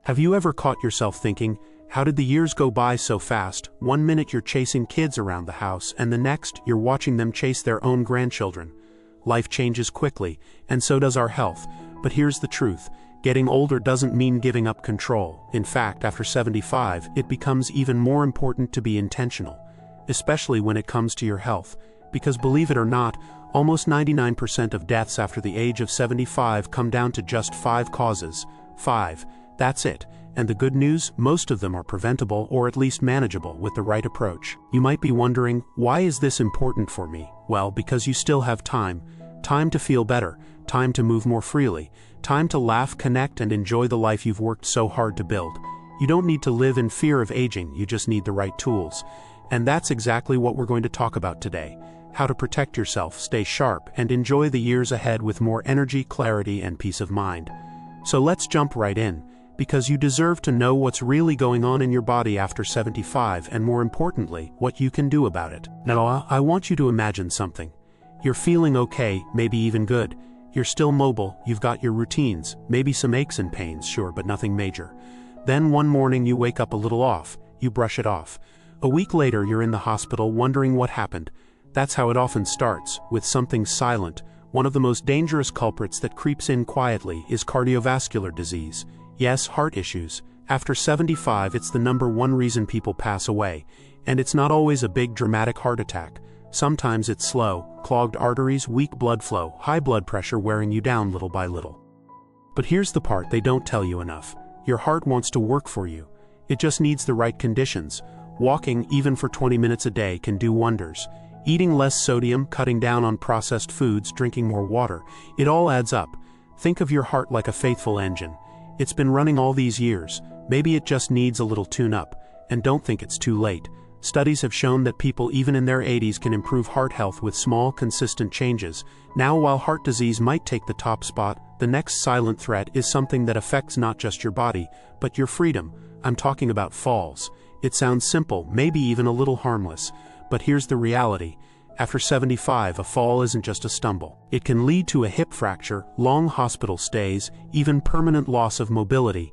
Have you ever caught yourself thinking, how did the years go by so fast? One minute you're chasing kids around the house, and the next you're watching them chase their own grandchildren. Life changes quickly, and so does our health. But here's the truth. Getting older doesn't mean giving up control. In fact, after 75, it becomes even more important to be intentional, especially when it comes to your health. Because believe it or not, almost 99% of deaths after the age of 75 come down to just 5 causes. 5. That's it. And the good news, most of them are preventable or at least manageable with the right approach. You might be wondering, why is this important for me? Well, because you still have time. Time to feel better, time to move more freely, time to laugh, connect, and enjoy the life you've worked so hard to build. You don't need to live in fear of aging, you just need the right tools. And that's exactly what we're going to talk about today. How to protect yourself, stay sharp, and enjoy the years ahead with more energy, clarity, and peace of mind. So let's jump right in, because you deserve to know what's really going on in your body after 75, and more importantly, what you can do about it. Now, I want you to imagine something. You're feeling okay, maybe even good. You're still mobile, you've got your routines, maybe some aches and pains, sure, but nothing major. Then one morning you wake up a little off, you brush it off. A week later you're in the hospital wondering what happened. That's how it often starts, with something silent. One of the most dangerous culprits that creeps in quietly is cardiovascular disease. Yes, heart issues. After 75, it's the #1 reason people pass away. And it's not always a big dramatic heart attack. Sometimes it's slow, clogged arteries, weak blood flow, high blood pressure wearing you down little by little. But here's the part they don't tell you enough. Your heart wants to work for you. It just needs the right conditions. Walking, even for 20 minutes a day, can do wonders. Eating less sodium, cutting down on processed foods, drinking more water, it all adds up. Think of your heart like a faithful engine. It's been running all these years. Maybe it just needs a little tune-up. And don't think it's too late. Studies have shown that people even in their 80s can improve heart health with small, consistent changes. Now, while heart disease might take the top spot, the next silent threat is something that affects not just your body, but your freedom. I'm talking about falls. It sounds simple, maybe even a little harmless. But here's the reality. After 75, a fall isn't just a stumble. It can lead to a hip fracture, long hospital stays, even permanent loss of mobility.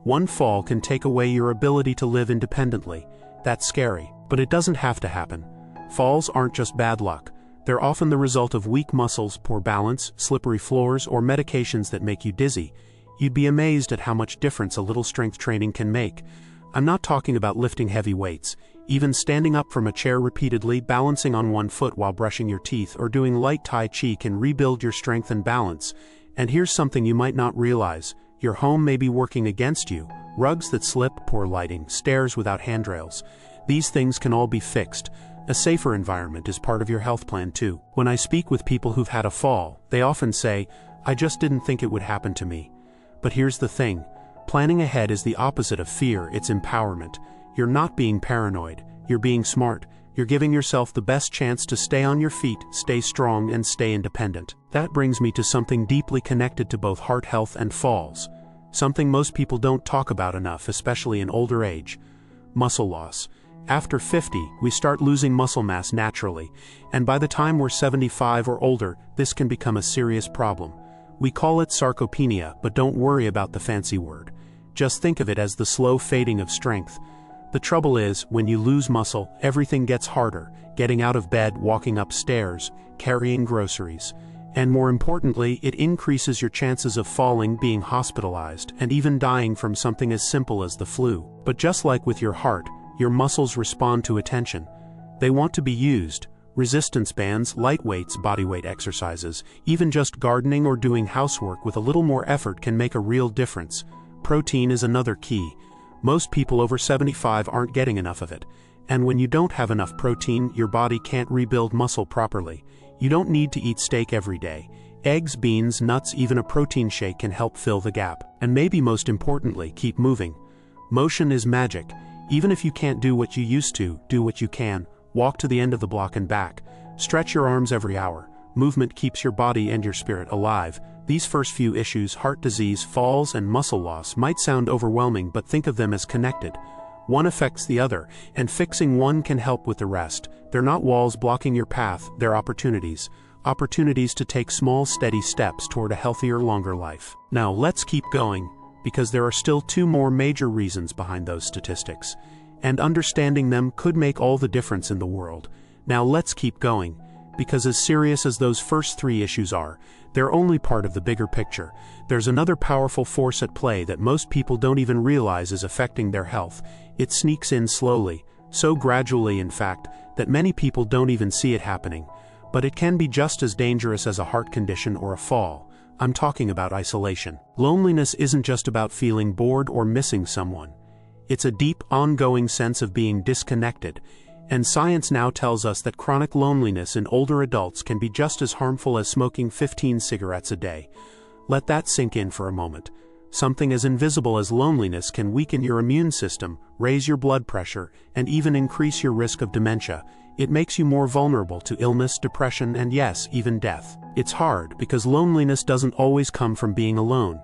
One fall can take away your ability to live independently. That's scary, but it doesn't have to happen. Falls aren't just bad luck. They're often the result of weak muscles, poor balance, slippery floors, or medications that make you dizzy. You'd be amazed at how much difference a little strength training can make. I'm not talking about lifting heavy weights. Even standing up from a chair repeatedly, balancing on one foot while brushing your teeth, or doing light Tai Chi can rebuild your strength and balance. And here's something you might not realize. Your home may be working against you. Rugs that slip, poor lighting, stairs without handrails. These things can all be fixed. A safer environment is part of your health plan too. When I speak with people who've had a fall, they often say, "I just didn't think it would happen to me." But here's the thing. Planning ahead is the opposite of fear, it's empowerment. You're not being paranoid, you're being smart. You're giving yourself the best chance to stay on your feet, stay strong, and stay independent. That brings me to something deeply connected to both heart health and falls. Something most people don't talk about enough, especially in older age. Muscle loss. After 50, we start losing muscle mass naturally, and by the time we're 75 or older, this can become a serious problem. We call it sarcopenia, but don't worry about the fancy word. Just think of it as the slow fading of strength. The trouble is, when you lose muscle, everything gets harder. Getting out of bed, walking upstairs, carrying groceries. And more importantly, it increases your chances of falling, being hospitalized, and even dying from something as simple as the flu. But just like with your heart, your muscles respond to attention. They want to be used. Resistance bands, light weights, bodyweight exercises, even just gardening or doing housework with a little more effort can make a real difference. Protein is another key. Most people over 75 aren't getting enough of it. And when you don't have enough protein, your body can't rebuild muscle properly. You don't need to eat steak every day. Eggs, beans, nuts, even a protein shake can help fill the gap. And maybe most importantly, keep moving. Motion is magic. Even if you can't do what you used to, do what you can. Walk to the end of the block and back. Stretch your arms every hour. Movement keeps your body and your spirit alive. These first few issues, heart disease, falls, and muscle loss, might sound overwhelming, but think of them as connected. One affects the other, and fixing one can help with the rest. They're not walls blocking your path, they're opportunities. Opportunities to take small, steady steps toward a healthier, longer life. Now, let's keep going. because there are still two more major reasons behind those statistics. And understanding them could make all the difference in the world. Now let's keep going, because as serious as those first three issues are, they're only part of the bigger picture. There's another powerful force at play that most people don't even realize is affecting their health. It sneaks in slowly, so gradually in fact, that many people don't even see it happening. But it can be just as dangerous as a heart condition or a fall. I'm talking about isolation. Loneliness isn't just about feeling bored or missing someone. It's a deep, ongoing sense of being disconnected. And science now tells us that chronic loneliness in older adults can be just as harmful as smoking 15 cigarettes a day. Let that sink in for a moment. Something as invisible as loneliness can weaken your immune system, raise your blood pressure, and even increase your risk of dementia. It makes you more vulnerable to illness, depression, and yes, even death. It's hard because loneliness doesn't always come from being alone.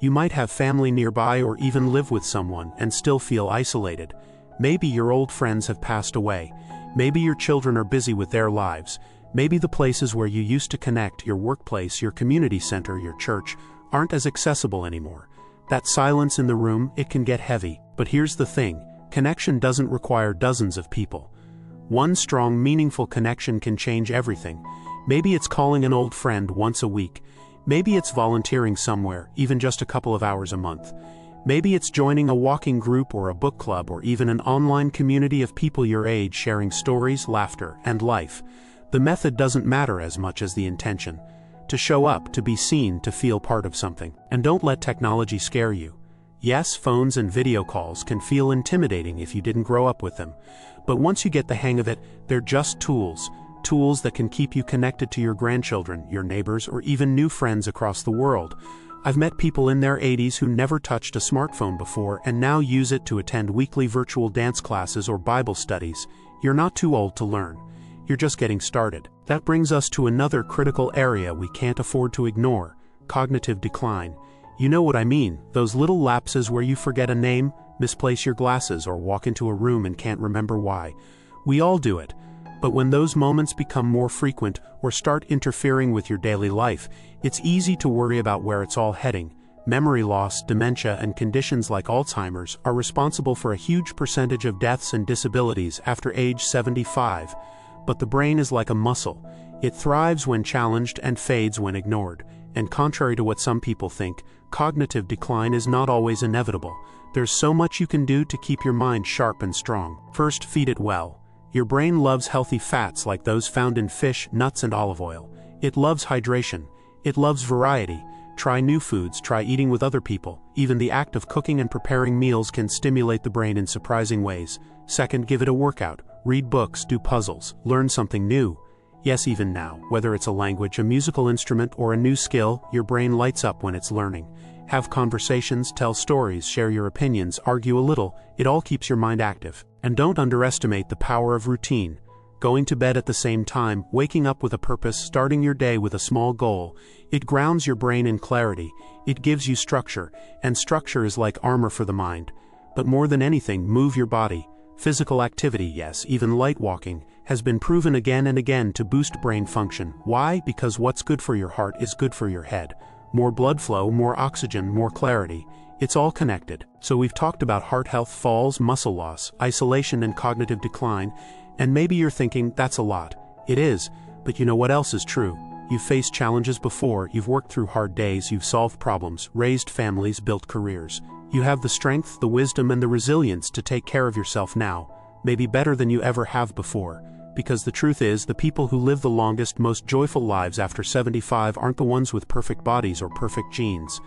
You might have family nearby or even live with someone and still feel isolated. Maybe your old friends have passed away. Maybe your children are busy with their lives. Maybe the places where you used to connect, your workplace, your community center, your church, aren't as accessible anymore. That silence in the room, it can get heavy. But here's the thing, connection doesn't require dozens of people. One strong, meaningful connection can change everything. Maybe it's calling an old friend once a week. Maybe it's volunteering somewhere, even just a couple of hours a month. Maybe it's joining a walking group or a book club or even an online community of people your age sharing stories, laughter, and life. The method doesn't matter as much as the intention. To show up, to be seen, to feel part of something. And don't let technology scare you. Yes, phones and video calls can feel intimidating if you didn't grow up with them. But once you get the hang of it, they're just tools. Tools that can keep you connected to your grandchildren, your neighbors, or even new friends across the world. I've met people in their 80s who never touched a smartphone before and now use it to attend weekly virtual dance classes or Bible studies. You're not too old to learn. You're just getting started. That brings us to another critical area we can't afford to ignore: cognitive decline. You know what I mean, those little lapses where you forget a name, misplace your glasses, or walk into a room and can't remember why. We all do it. But when those moments become more frequent or start interfering with your daily life, it's easy to worry about where it's all heading. Memory loss, dementia, and conditions like Alzheimer's are responsible for a huge percentage of deaths and disabilities after age 75. But the brain is like a muscle. It thrives when challenged and fades when ignored. And contrary to what some people think, cognitive decline is not always inevitable. There's so much you can do to keep your mind sharp and strong. First, feed it well. Your brain loves healthy fats like those found in fish, nuts, and olive oil. It loves hydration. It loves variety. Try new foods, try eating with other people. Even the act of cooking and preparing meals can stimulate the brain in surprising ways. Second, give it a workout. Read books, do puzzles, learn something new. Yes, even now, whether it's a language, a musical instrument, or a new skill, your brain lights up when it's learning. Have conversations, tell stories, share your opinions, argue a little. It all keeps your mind active. And don't underestimate the power of routine. Going to bed at the same time, waking up with a purpose, starting your day with a small goal. It grounds your brain in clarity. It gives you structure, and structure is like armor for the mind. But more than anything, move your body. Physical activity, yes, even light walking, has been proven again and again to boost brain function. Why? Because what's good for your heart is good for your head. More blood flow, more oxygen, more clarity. It's all connected. So we've talked about heart health, falls, muscle loss, isolation, and cognitive decline, and maybe you're thinking, that's a lot. It is, but you know what else is true? You've faced challenges before, you've worked through hard days, you've solved problems, raised families, built careers. You have the strength, the wisdom, and the resilience to take care of yourself now, maybe better than you ever have before. Because the truth is, the people who live the longest, most joyful lives after 75 aren't the ones with perfect bodies or perfect genes.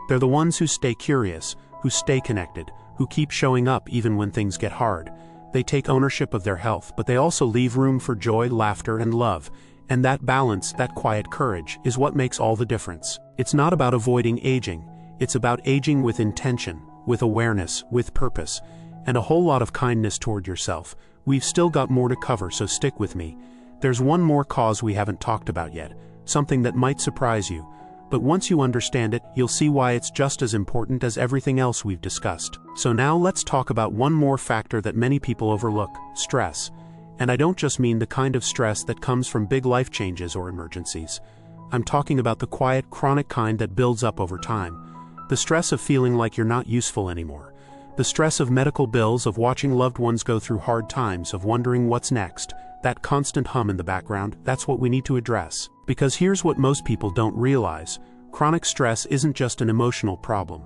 They're the ones who stay curious, who stay connected, who keep showing up even when things get hard. They take ownership of their health, but they also leave room for joy, laughter, and love. And that balance, that quiet courage, is what makes all the difference. It's not about avoiding aging. It's about aging with intention, with awareness, with purpose, and a whole lot of kindness toward yourself. We've still got more to cover, so stick with me. There's one more cause we haven't talked about yet, something that might surprise you. But once you understand it, you'll see why it's just as important as everything else we've discussed. So now let's talk about one more factor that many people overlook: stress. And I don't just mean the kind of stress that comes from big life changes or emergencies. I'm talking about the quiet, chronic kind that builds up over time. The stress of feeling like you're not useful anymore. The stress of medical bills, of watching loved ones go through hard times, of wondering what's next. That constant hum in the background, that's what we need to address. Because here's what most people don't realize. Chronic stress isn't just an emotional problem.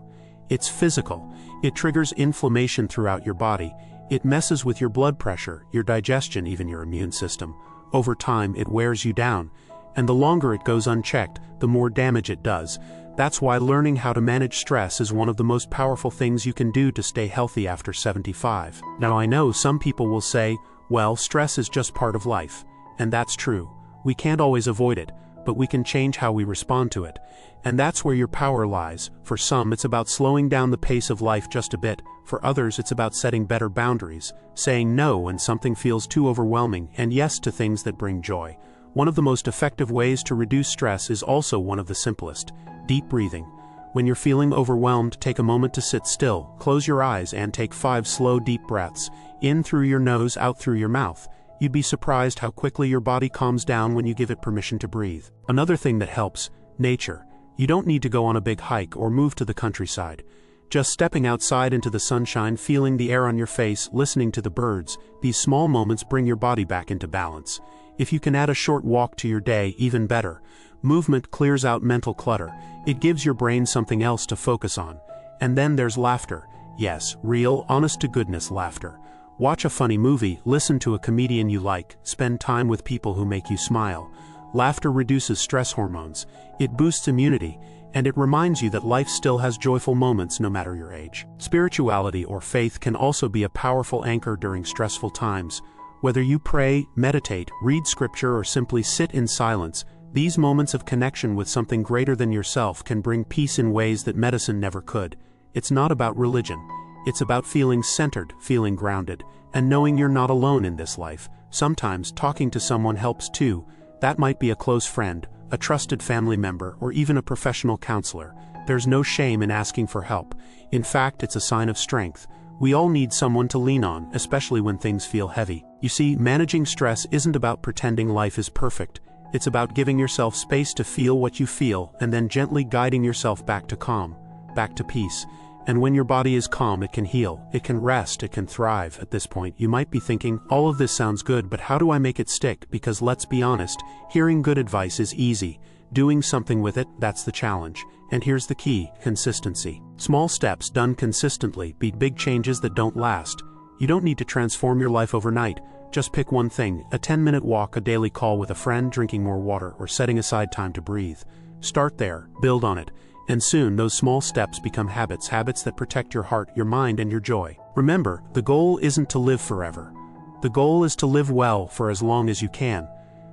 It's physical. It triggers inflammation throughout your body. It messes with your blood pressure, your digestion, even your immune system. Over time, it wears you down. And the longer it goes unchecked, the more damage it does. That's why learning how to manage stress is one of the most powerful things you can do to stay healthy after 75. Now, I know some people will say, well, stress is just part of life. And that's true. We can't always avoid it, but we can change how we respond to it. And that's where your power lies. For some, it's about slowing down the pace of life just a bit. For others, it's about setting better boundaries, saying no when something feels too overwhelming, and yes to things that bring joy. One of the most effective ways to reduce stress is also one of the simplest: deep breathing. When you're feeling overwhelmed, take a moment to sit still, close your eyes, and take 5 slow, deep breaths, in through your nose, out through your mouth. You'd be surprised how quickly your body calms down when you give it permission to breathe. Another thing that helps: nature. You don't need to go on a big hike or move to the countryside. Just stepping outside into the sunshine, feeling the air on your face, listening to the birds, these small moments bring your body back into balance. If you can add a short walk to your day, even better. Movement clears out mental clutter. It gives your brain something else to focus on. And then there's laughter. Yes, real, honest-to-goodness laughter. Watch a funny movie, listen to a comedian you like, spend time with people who make you smile. Laughter reduces stress hormones. It boosts immunity. And it reminds you that life still has joyful moments no matter your age. Spirituality or faith can also be a powerful anchor during stressful times. Whether you pray, meditate, read scripture, or simply sit in silence, these moments of connection with something greater than yourself can bring peace in ways that medicine never could. It's not about religion. It's about feeling centered, feeling grounded, and knowing you're not alone in this life. Sometimes talking to someone helps too. That might be a close friend, a trusted family member, or even a professional counselor. There's no shame in asking for help. In fact, it's a sign of strength. We all need someone to lean on, especially when things feel heavy. You see, managing stress isn't about pretending life is perfect. It's about giving yourself space to feel what you feel and then gently guiding yourself back to calm, back to peace. And when your body is calm, it can heal, it can rest, it can thrive. At this point, you might be thinking, all of this sounds good, but how do I make it stick? Because let's be honest, hearing good advice is easy. Doing something with it, that's the challenge. And here's the key: consistency. Small steps done consistently beat big changes that don't last. You don't need to transform your life overnight. Just pick one thing: a 10-minute walk, a daily call with a friend, drinking more water, or setting aside time to breathe. Start there, build on it, and soon those small steps become habits that protect your heart, your mind, and your joy. Remember, the goal isn't to live forever. The goal is to live well for as long as you can.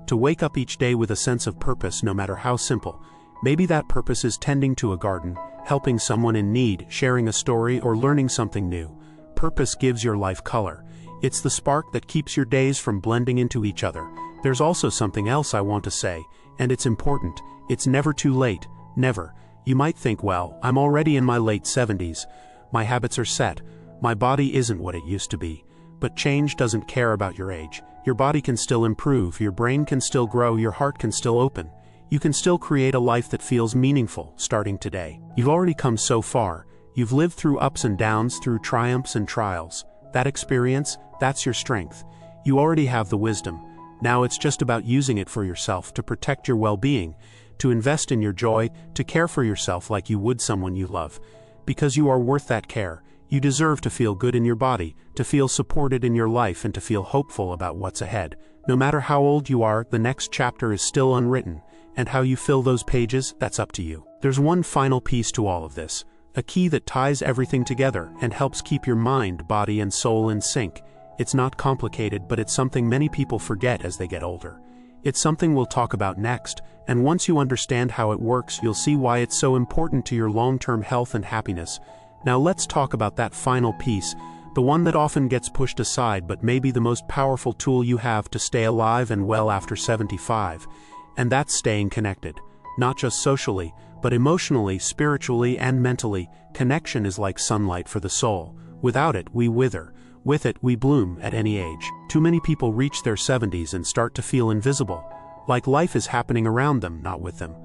To wake up each day with a sense of purpose, no matter how simple. Maybe that purpose is tending to a garden, helping someone in need, sharing a story, or learning something new. Purpose gives your life color. It's the spark that keeps your days from blending into each other. There's also something else I want to say, and it's important. It's never too late. Never. You might think, well, I'm already in my late 70s. My habits are set. My body isn't what it used to be. But change doesn't care about your age. Your body can still improve, your brain can still grow, your heart can still open. You can still create a life that feels meaningful, starting today. You've already come so far. You've lived through ups and downs, through triumphs and trials. That experience, that's your strength. You already have the wisdom. Now it's just about using it for yourself, to protect your well-being, to invest in your joy, to care for yourself like you would someone you love. Because you are worth that care. You deserve to feel good in your body, to feel supported in your life, and to feel hopeful about what's ahead. No matter how old you are, the next chapter is still unwritten, and how you fill those pages, that's up to you. There's one final piece to all of this, a key that ties everything together and helps keep your mind, body, and soul in sync. It's not complicated, but it's something many people forget as they get older. It's something we'll talk about next, and once you understand how it works, you'll see why it's so important to your long-term health and happiness. Now let's talk about that final piece, the one that often gets pushed aside but may be the most powerful tool you have to stay alive and well after 75. And that's staying connected. Not just socially, but emotionally, spiritually, and mentally. Connection is like sunlight for the soul. Without it, we wither. With it, we bloom at any age. Too many people reach their 70s and start to feel invisible, like life is happening around them, not with them.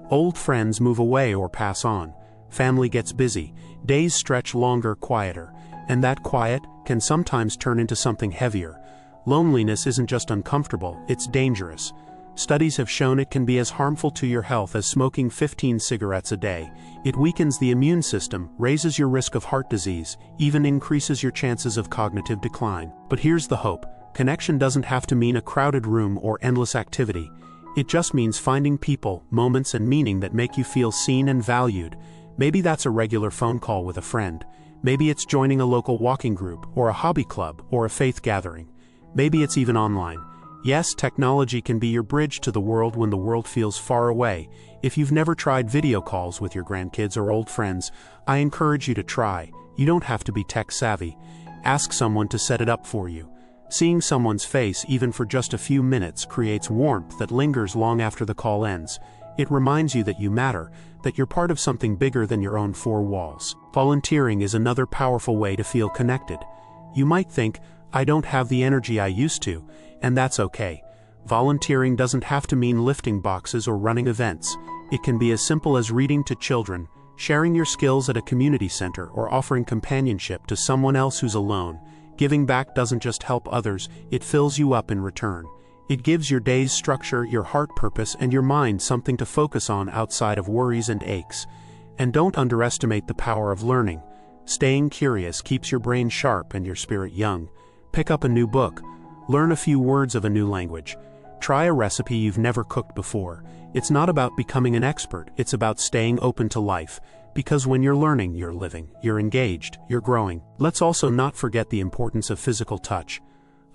Old friends move away or pass on. family gets busy, days stretch longer, quieter, and that quiet can sometimes turn into something heavier. Loneliness isn't just uncomfortable, it's dangerous. Studies have shown it can be as harmful to your health as smoking 15 cigarettes a day. It weakens the immune system, raises your risk of heart disease, even increases your chances of cognitive decline. But here's the hope. Connection doesn't have to mean a crowded room or endless activity. It just means finding people, moments, and meaning that make you feel seen and valued. Maybe that's a regular phone call with a friend. Maybe it's joining a local walking group, or a hobby club, or a faith gathering. Maybe it's even online. Yes, technology can be your bridge to the world when the world feels far away. If you've never tried video calls with your grandkids or old friends, I encourage you to try. You don't have to be tech savvy. Ask someone to set it up for you. Seeing someone's face, even for just a few minutes, creates warmth that lingers long after the call ends. It reminds you that you matter, that you're part of something bigger than your own four walls. Volunteering is another powerful way to feel connected. You might think, I don't have the energy I used to, and that's okay. Volunteering doesn't have to mean lifting boxes or running events. It can be as simple as reading to children, sharing your skills at a community center, or offering companionship to someone else who's alone. Giving back doesn't just help others, it fills you up in return. It gives your days structure, your heart purpose, and your mind something to focus on outside of worries and aches. And don't underestimate the power of learning. Staying curious keeps your brain sharp and your spirit young. Pick up a new book. Learn a few words of a new language. Try a recipe you've never cooked before. It's not about becoming an expert, it's about staying open to life. Because when you're learning, you're living, you're engaged, you're growing. Let's also not forget the importance of physical touch.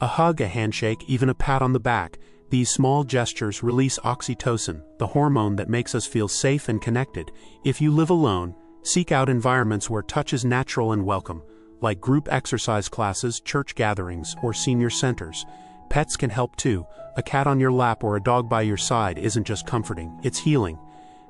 A hug, a handshake, even a pat on the back. These small gestures release oxytocin, the hormone that makes us feel safe and connected. If you live alone, seek out environments where touch is natural and welcome, like group exercise classes, church gatherings, or senior centers. Pets can help too. A cat on your lap or a dog by your side isn't just comforting, it's healing.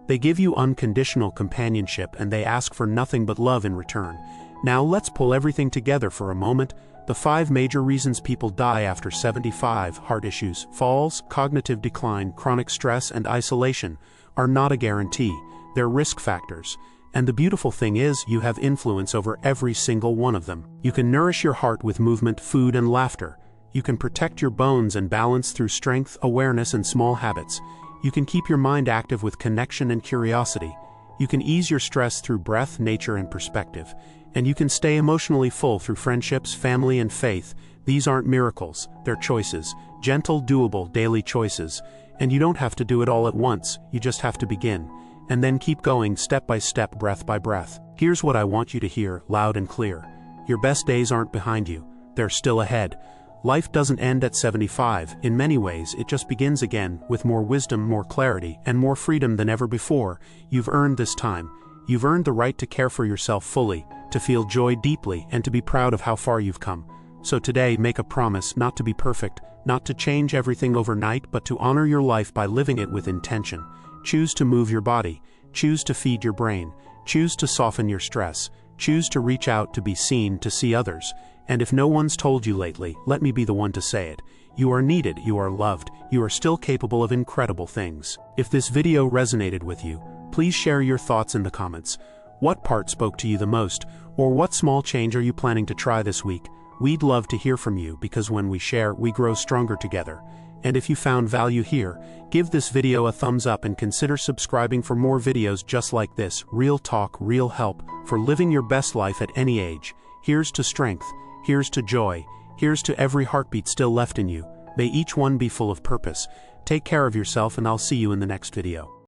They give you unconditional companionship and they ask for nothing but love in return. Now let's pull everything together for a moment. The 5 major reasons people die after 75: heart issues, falls, cognitive decline, chronic stress, and isolation, are not a guarantee. They're risk factors. And the beautiful thing is, you have influence over every single one of them. You can nourish your heart with movement, food, and laughter. You can protect your bones and balance through strength, awareness, and small habits. You can keep your mind active with connection and curiosity. You can ease your stress through breath, nature, and perspective. And you can stay emotionally full through friendships, family, and faith. These aren't miracles, they're choices. Gentle, doable, daily choices. And you don't have to do it all at once, you just have to begin. And then keep going step by step, breath by breath. Here's what I want you to hear, loud and clear. Your best days aren't behind you, they're still ahead. Life doesn't end at 75, in many ways it just begins again, with more wisdom, more clarity, and more freedom than ever before. You've earned this time. You've earned the right to care for yourself fully, to feel joy deeply, and to be proud of how far you've come. So today, make a promise not to be perfect, not to change everything overnight, but to honor your life by living it with intention. Choose to move your body, choose to feed your brain, choose to soften your stress, choose to reach out, to be seen, to see others. And if no one's told you lately, let me be the one to say it. You are needed, you are loved, you are still capable of incredible things. If this video resonated with you, please share your thoughts in the comments. What part spoke to you the most, or what small change are you planning to try this week? We'd love to hear from you, because when we share, we grow stronger together. And if you found value here, give this video a thumbs up and consider subscribing for more videos just like this. Real talk, real help, for living your best life at any age. Here's to strength, here's to joy, here's to every heartbeat still left in you. May each one be full of purpose. Take care of yourself and I'll see you in the next video.